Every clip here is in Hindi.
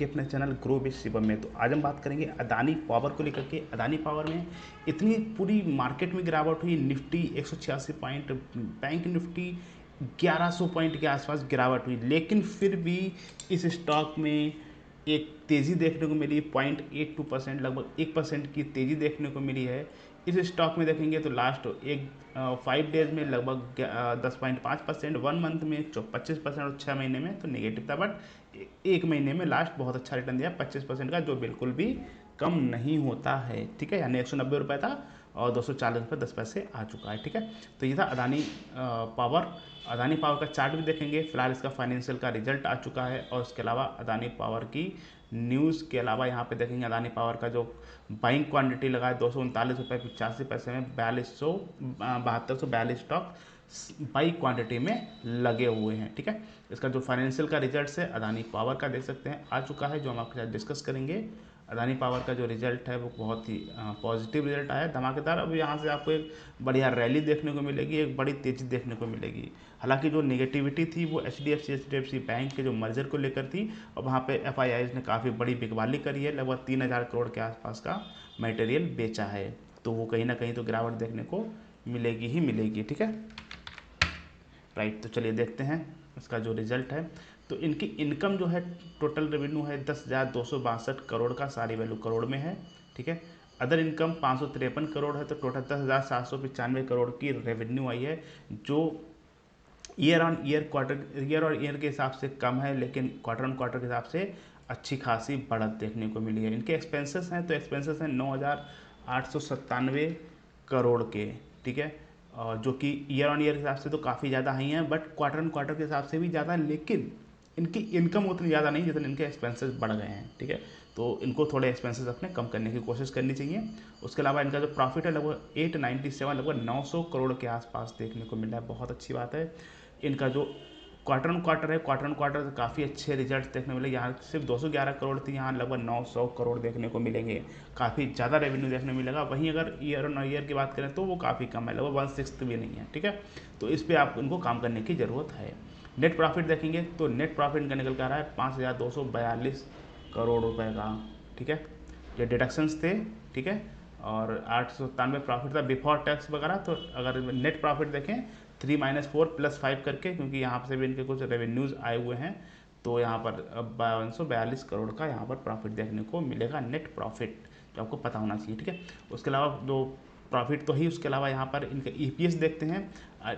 आपके अपने चैनल ग्रो विद शिवम में। तो आज हम बात करेंगे अदानी पावर को लेकर के। अदानी पावर में इतनी पूरी मार्केट में गिरावट हुई, Nifty 186 point, bank Nifty 1100 point के आसपास गिरावट हुई, लेकिन फिर भी इस स्टॉक में एक तेज़ी देखने को मिली। 0.82%, लगभग 1% की तेज़ी देखने को मिली है। इस स्टॉक में देखेंगे तो लास्ट 5 डेज में लगभग 10.5%, 1 मंथ में 25% और 6 महीने में तो नेगेटिव था। बट 1 महीने में लास्ट बहुत अच्छा रिटर्न दिया 25% का, जो बिल्कुल भी कम नहीं होता है। ठीक है, यानी 190 रुपये था और 240 रुपये 10 पैसे आ चुका है। ठीक है, तो ये था अदानी पावर। अदानी पावर का चार्ट भी देखेंगे। फिलहाल इसका फाइनेंशियल का रिजल्ट आ चुका है और उसके अलावा अदानी पावर की न्यूज़ के अलावा यहाँ पे देखेंगे अदानी पावर का जो बाइंग क्वांटिटी लगा है 239 रुपये 85 पैसे में 7242 स्टॉक बाई क्वांटिटी में लगे हुए हैं। ठीक है, इसका जो फाइनेंशियल का रिजल्ट है अदानी पावर का देख सकते हैं आ चुका है, जो हम आपके साथ डिस्कस करेंगे। अदानी पावर का जो रिजल्ट है वो बहुत ही पॉजिटिव रिजल्ट आया है, धमाकेदार। अब यहाँ से आपको एक बढ़िया रैली देखने को मिलेगी, एक बड़ी तेज़ी देखने को मिलेगी। हालांकि जो नेगेटिविटी थी वो एचडीएफसी बैंक के जो मर्जर को लेकर थी, और वहाँ पे एफआईआईज ने काफ़ी बड़ी बिकवाली करी है, लगभग 3000 करोड़ के आसपास का मटेरियल बेचा है, तो वो कहीं ना कहीं तो गिरावट देखने को मिलेगी ही मिलेगी। ठीक है, राइट। तो चलिए देखते हैं इसका जो रिजल्ट है। तो इनकी इनकम जो है, टोटल रेवेन्यू है 10,262 करोड़ का, सारी वैल्यू करोड़ में है। ठीक है, अदर इनकम 553 करोड़ है, तो टोटल 10,795 करोड़ की रेवेन्यू आई है, जो ईयर ऑन ईयर के हिसाब से कम है, लेकिन क्वार्टर ऑन क्वार्टर के हिसाब से अच्छी खासी बढ़त देखने को मिली है। इनके एक्सपेंसेस हैं, तो एक्सपेंसेस हैं 9,897 करोड़ के। ठीक है, और जो कि ईयर ऑन ईयर के हिसाब से तो काफ़ी ज़्यादा ही हैं, बट क्वार्टर ऑन क्वार्टर के हिसाब से भी ज़्यादा है, लेकिन इनकी इनकम उतनी ज़्यादा नहीं जितने इनके एक्सपेंसेस बढ़ गए हैं। ठीक है, तो इनको थोड़े एक्सपेंसेस अपने कम करने की कोशिश करनी चाहिए। उसके अलावा इनका जो प्रॉफिट है लगभग 897, लगभग 900 करोड़ के आसपास देखने को मिल रहा है, बहुत अच्छी बात है। इनका जो क्वार्टर ऑन क्वार्टर है, क्वार्टर ऑन क्वार्टर से काफ़ी अच्छे रिजल्ट देखने मिले। यहाँ सिर्फ 211 करोड़ थी, यहाँ लगभग 900 करोड़ देखने को मिलेंगे, काफ़ी ज़्यादा रेवेन्यू देखने मिलेगा। वहीं अगर ईयर ऑन ईयर की बात करें तो वो काफ़ी कम है, लगभग 1/6 भी नहीं है। ठीक है, तो इस पर आप उनको काम करने की ज़रूरत है। नेट प्रॉफिट देखेंगे तो नेट प्रॉफिट इनका निकल के आ रहा है 5,242 करोड़ रुपए का। ठीक है, ये डिडक्शंस थे। ठीक है, और 897 प्रॉफिट था बिफोर टैक्स वगैरह। तो अगर नेट प्रॉफिट देखें 3 - 4 + 5 करके, क्योंकि यहाँ से भी इनके कुछ रेवेन्यूज़ आए हुए हैं, तो यहाँ पर 5242 करोड़ का यहाँ पर प्रॉफिट देखने को मिलेगा, नेट प्रॉफिट, जो आपको पता होना चाहिए। ठीक है, उसके अलावा जो प्रॉफिट तो ही, उसके अलावा यहाँ पर इनका ईपीएस देखते हैं,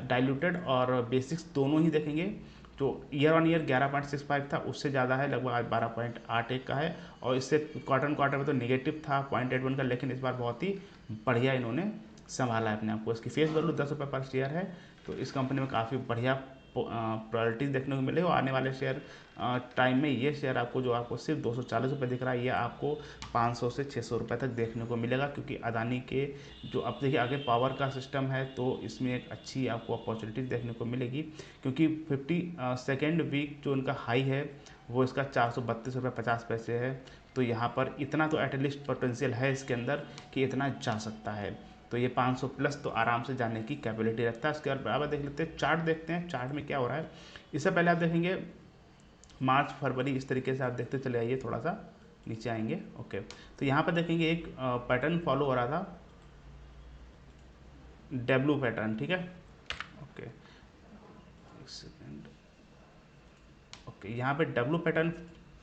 डाइल्यूटेड और बेसिक्स दोनों ही देखेंगे। जो ईयर ऑन ईयर 11.65 था, उससे ज़्यादा है, लगभग आज 12.81 का है। और इससे क्वार्टर ऑन क्वार्टर में तो नेगेटिव था 0.81 का, लेकिन इस बार बहुत ही बढ़िया इन्होंने संभाला है अपने आप को। इसकी फेस वैल्यू 10 रुपये पर शेयर है, तो इस कंपनी में काफ़ी बढ़िया प्रायोरिटीज़ देखने को मिले। और आने वाले शेयर टाइम में ये शेयर आपको, जो आपको सिर्फ 240 रुपये दिख रहा है, ये आपको 500 से 600 रुपये तक देखने को मिलेगा, क्योंकि अदानी के जो अब देखिए आगे पावर का सिस्टम है, तो इसमें एक अच्छी आपको अपॉर्चुनिटीज़ देखने को मिलेगी। क्योंकि 52nd वीक जो उनका हाई है वो इसका 432 रुपये 50 पैसे है। तो यहाँ पर इतना तो एटलीस्ट पोटेंशियल है इसके अंदर कि इतना जा सकता है, तो ये 500 प्लस तो आराम से जाने की कैपेबिलिटी रखता है। इसके बाद बराबर देख लेते हैं, चार्ट देखते हैं चार्ट में क्या हो रहा है। इससे पहले आप देखेंगे मार्च फरवरी, इस तरीके से आप देखते चले आइए, थोड़ा सा नीचे आएंगे। ओके, तो यहाँ पर देखेंगे एक पैटर्न फॉलो हो रहा था, डब्ल्यू पैटर्न। ठीक है, ओके, एक सेकेंड। ओके, यहाँ पे डब्ल्यू पैटर्न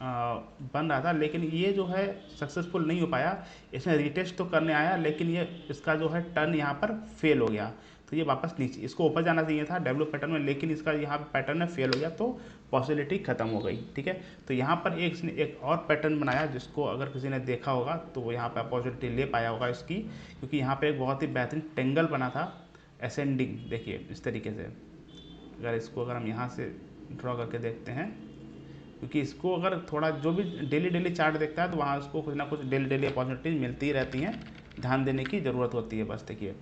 बन रहा था, लेकिन ये जो है सक्सेसफुल नहीं हो पाया। इसने रीटेस्ट तो करने आया, लेकिन ये इसका जो है टर्न यहाँ पर फेल हो गया, तो ये वापस नीचे, इसको ऊपर जाना चाहिए था डब्ल्यू पैटर्न में, लेकिन इसका यहाँ पे पैटर्न फेल हो गया, तो पॉसिबिलिटी खत्म हो गई। ठीक है, तो यहाँ पर इसने एक और पैटर्न बनाया, जिसको अगर किसी ने देखा होगा तो वो यहाँ पर अपॉर्चुनिटी ले पाया होगा इसकी, क्योंकि यहाँ पर एक बहुत ही बेहतरीन टेंगल बना था असेंडिंग। देखिए इस तरीके से, अगर हम यहाँ से ड्रॉ करके देखते हैं, क्योंकि इसको अगर थोड़ा जो भी डेली चार्ट देखता है, तो वहाँ उसको कुछ ना कुछ डेली अपॉर्चुनिटीज मिलती ही रहती हैं, ध्यान देने की ज़रूरत होती है बस। देखिए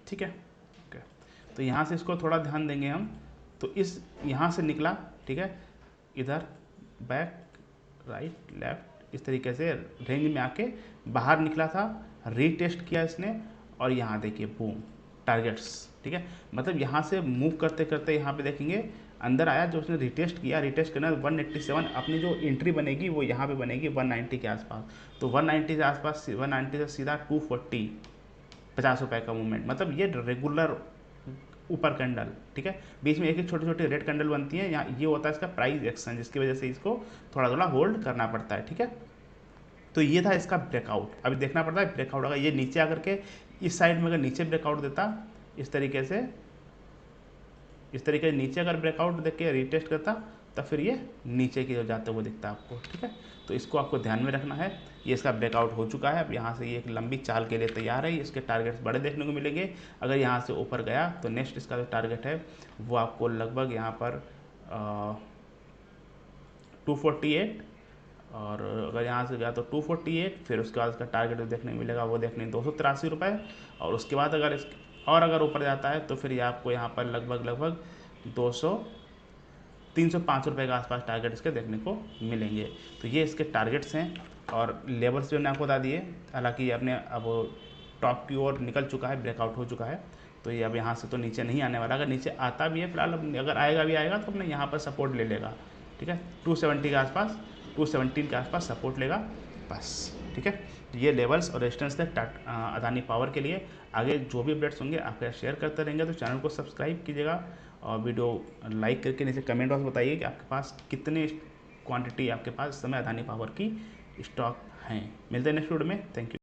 ठीक है, ओके, तो यहाँ से इसको थोड़ा ध्यान देंगे हम, तो इस यहाँ से निकला। ठीक है, इधर बैक राइट लेफ्ट इस तरीके से रेंज में आके बाहर निकला था, रीटेस्ट किया इसने, और यहाँ देखिए बूम टारगेट्स। ठीक है, मतलब यहाँ से मूव करते करते यहाँ पे देखेंगे अंदर आया, जो उसने रिटेस्ट किया, रिटेस्ट करना 187, अपनी जो एंट्री बनेगी वो यहाँ पे बनेगी 190 के आसपास। तो 190 के आसपास, 190 से सीधा 240, 50 रुपये का मूवमेंट, मतलब ये रेगुलर ऊपर कैंडल, ठीक है। बीच में एक एक छोटी छोटी रेड कैंडल बनती है, यहाँ ये होता है इसका प्राइस एक्शन, जिसकी वजह से इसको थोड़ा थोड़ा होल्ड करना पड़ता है, ठीक है। तो ये था इसका ब्रेकआउट। अभी देखना पड़ता है ब्रेकआउट अगर ये नीचे आकर के इस साइड में अगर नीचे ब्रेकआउट देता इस तरीके से, इस तरीके से नीचे अगर ब्रेकआउट देख के रिटेस्ट करता, तब फिर ये नीचे की ओर जाते हुए दिखता है आपको, ठीक है। तो इसको आपको ध्यान में रखना है। ये इसका ब्रेकआउट हो चुका है, अब यहाँ से ये एक लंबी चाल के लिए तैयार है। इसके टारगेट्स बड़े देखने को मिलेंगे। अगर यहाँ से ऊपर गया तो नेक्स्ट इसका जो टारगेट है वो आपको लगभग यहाँ पर 248, और अगर यहाँ से गया तो 248, फिर उसके बाद इसका टारगेट जो देखने को मिलेगा वो देखने 283 रुपये, और उसके बाद अगर और अगर ऊपर जाता है तो फिर ये आपको यहाँ पर लगभग 305 रुपये के आसपास टारगेट इसके देखने को मिलेंगे। तो ये इसके टारगेट्स हैं, और लेवल्स भी हमने आपको बता दिए। हालांकि ये अपने अब टॉप की ओर निकल चुका है, ब्रेकआउट हो चुका है, तो ये अब यहाँ से तो नीचे नहीं आने वाला। अगर नीचे आता भी है फिलहाल, अगर आएगा भी आएगा तो अपने यहाँ पर सपोर्ट ले लेगा, ठीक है। 270 के आसपास, 217 के आसपास सपोर्ट लेगा बस, ठीक है। ये लेवल्स और रेजिस्टेंस थे अदानी पावर के लिए। आगे जो भी अपडेट्स होंगे आपके शेयर करते रहेंगे, तो चैनल को सब्सक्राइब कीजिएगा और वीडियो लाइक करके नीचे कमेंट बॉक्स बताइए कि आपके पास कितने क्वांटिटी आपके पास इस समय अदानी पावर की स्टॉक हैं। मिलते हैं नेक्स्ट वीडियो में, थैंक यू।